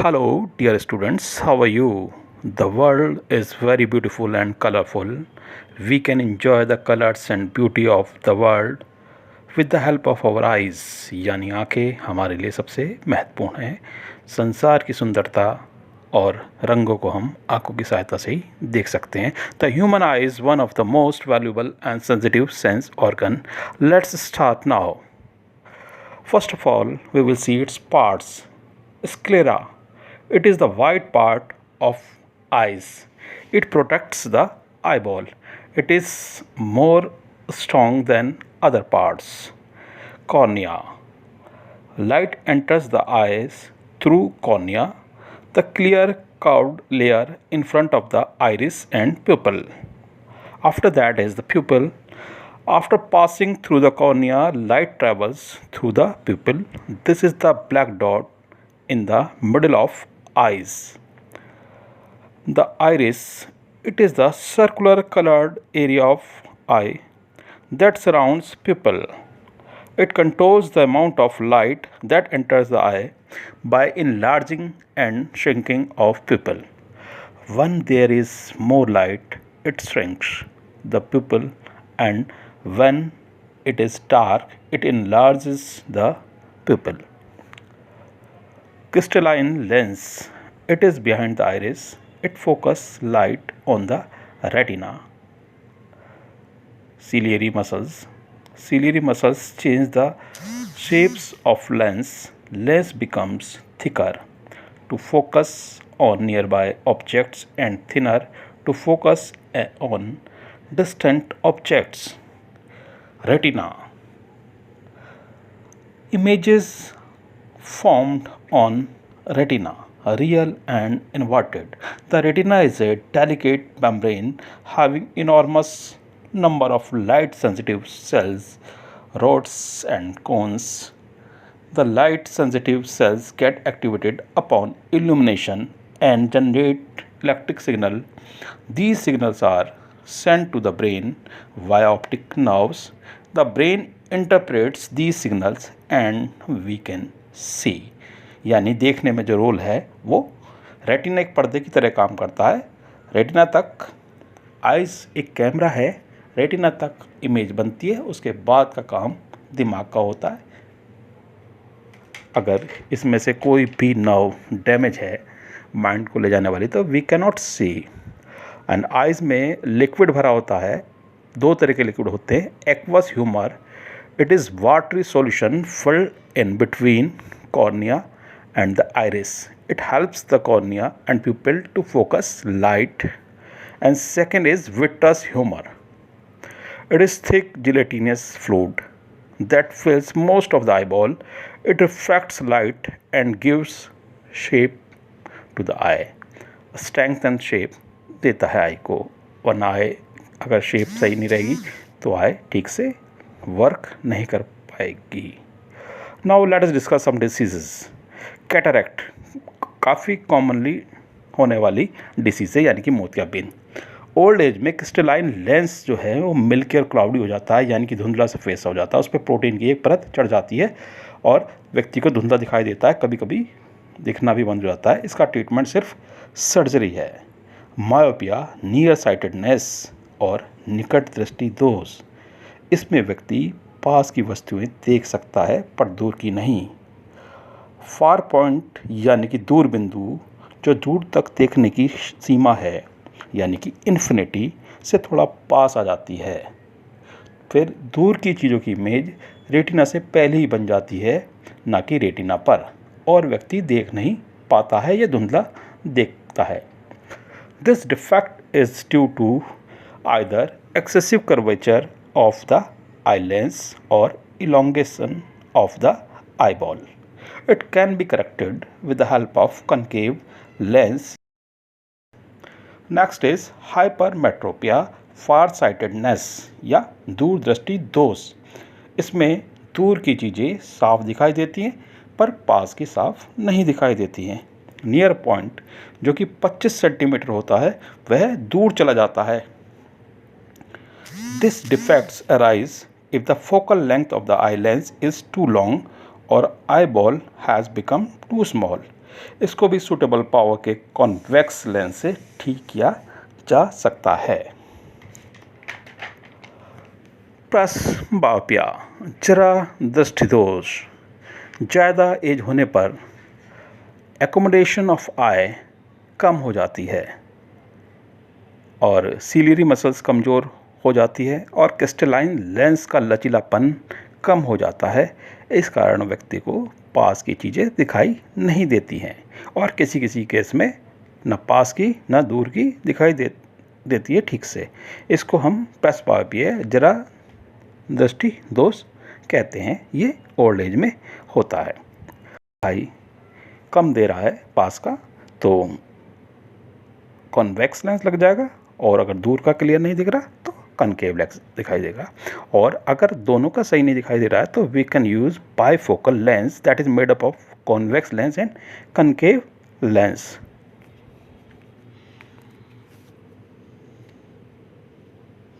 Hello, dear students, how are you? The world is very beautiful and colorful. We can enjoy the colors and beauty of the world with the help of our eyes. यानी आंखें हमारे लिए सबसे महत्वपूर्ण हैं। संसार की सुंदरता और रंगों को हम आंखों की सहायता से ही देख सकते हैं। The human I is one of the most valuable and sensitive sense organ. Let's start now. First of all, we will see its parts. Sclera. It is the white part of eyes. It protects the eyeball. It is more strong than other parts. Cornea. Light enters the eyes through cornea, the clear curved layer in front of the iris and pupil. After that is the pupil. After passing through the cornea, light travels through the pupil. This is the black dot in the middle of eyes. The iris, it is the circular colored area of eye that surrounds pupil. It controls the amount of light that enters the eye by enlarging and shrinking of pupil. When there is more light, it shrinks the pupil, and when it is dark, it enlarges the pupil. Crystalline lens. It is behind the iris. It focuses light on the retina. Ciliary muscles. Ciliary muscles change the shapes of lens. Lens becomes thicker to focus on nearby objects and thinner to focus on distant objects. Retina. Images formed on retina, real and inverted. The retina is a delicate membrane having enormous number of light sensitive cells, rods and cones. The light sensitive cells get activated upon illumination and generate electric signal. These signals are sent to the brain via optic nerves. The brain interprets these signals and we can see. यानी देखने में जो role है वो retina एक पर्दे की तरह काम करता है. रेटिना तक आइज़ एक कैमरा है, रेटिना तक इमेज बनती है, उसके बाद का काम दिमाग का होता है. अगर इसमें से कोई भी नर्व डैमेज है माइंड को ले जाने वाली तो we can not see. And eyes में लिक्विड भरा होता है. दो तरह के लिक्विड होते हैं. Aqueous humour, it is watery solution filled in between cornea and the iris. It helps the cornea and pupil to focus light. And second is vitreous humor. It is thick gelatinous fluid that fills most of the eyeball. It refracts light and gives shape to the eye. Strength and shape देता है आई को, वरना आई अगर shape सही नहीं रहेगी तो आई ठीक से वर्क नहीं कर पाएगी. Now let us discuss some diseases. Cataract काफ़ी कॉमनली होने वाली डिसीज़ है, यानी कि मोतियाबिंद. ओल्ड एज में क्रिस्टलाइन लेंस जो है वो मिल्की और क्लाउडी हो जाता है, यानी कि धुंधला सफ़ेद सा हो जाता है. उस पर प्रोटीन की एक परत चढ़ जाती है और व्यक्ति को धुंधला दिखाई देता है, कभी कभी दिखना भी बंद हो जाता है. इसका ट्रीटमेंट सिर्फ सर्जरी है. मायोपिया, नियर साइटेडनेस और निकट दृष्टि दोष. इसमें व्यक्ति पास की वस्तुएं देख सकता है पर दूर की नहीं. फार पॉइंट यानी कि दूर बिंदु, जो दूर तक देखने की सीमा है यानी कि इन्फिनिटी से थोड़ा पास आ जाती है. फिर दूर की चीज़ों की इमेज रेटिना से पहले ही बन जाती है, ना कि रेटिना पर, और व्यक्ति देख नहीं पाता है या धुंधला देखता है. This defect is due to either excessive curvature of the eye lens or elongation of the eyeball. It can be corrected with the help of concave lens. Next is hypermetropia, farsightedness या दूरदृष्टि दोष. इसमें दूर की चीज़ें साफ दिखाई देती हैं पर पास की साफ नहीं दिखाई देती हैं. नियर पॉइंट जो कि 25 सेंटीमीटर होता है वह दूर चला जाता है. This defects arise if the focal length of the eye lens is too long or eyeball has become too small. इसको भी सूटेबल पावर के कॉन्वेक्स लेंस से ठीक किया जा सकता है। प्रेसबायोपिया, जरा दृष्टिदोष। ज़्यादा एज होने पर एकोमोडेशन ऑफ आई कम हो जाती है और सीलियरी मसल्स कमज़ोर हो जाती है और क्रिस्टलाइन लेंस का लचीलापन कम हो जाता है। इस कारण व्यक्ति को पास की चीज़ें दिखाई नहीं देती हैं और किसी किसी केस में न पास की न दूर की दिखाई देती है ठीक से। इसको हम प्रेसबायोपिया, जरा दृष्टि दोष कहते हैं। ये ओल्ड एज में होता है। भाई कम दे रहा है पास का तो कॉन्वेक्स लेंस लग जाएगा, और अगर दूर का क्लियर नहीं दिख रहा तो कनकेव लेंस दिखाई देगा। और अगर दोनों का सही नहीं दिखाई दे रहा है तो we can use bifocal lens that is made up of convex lens and concave lens.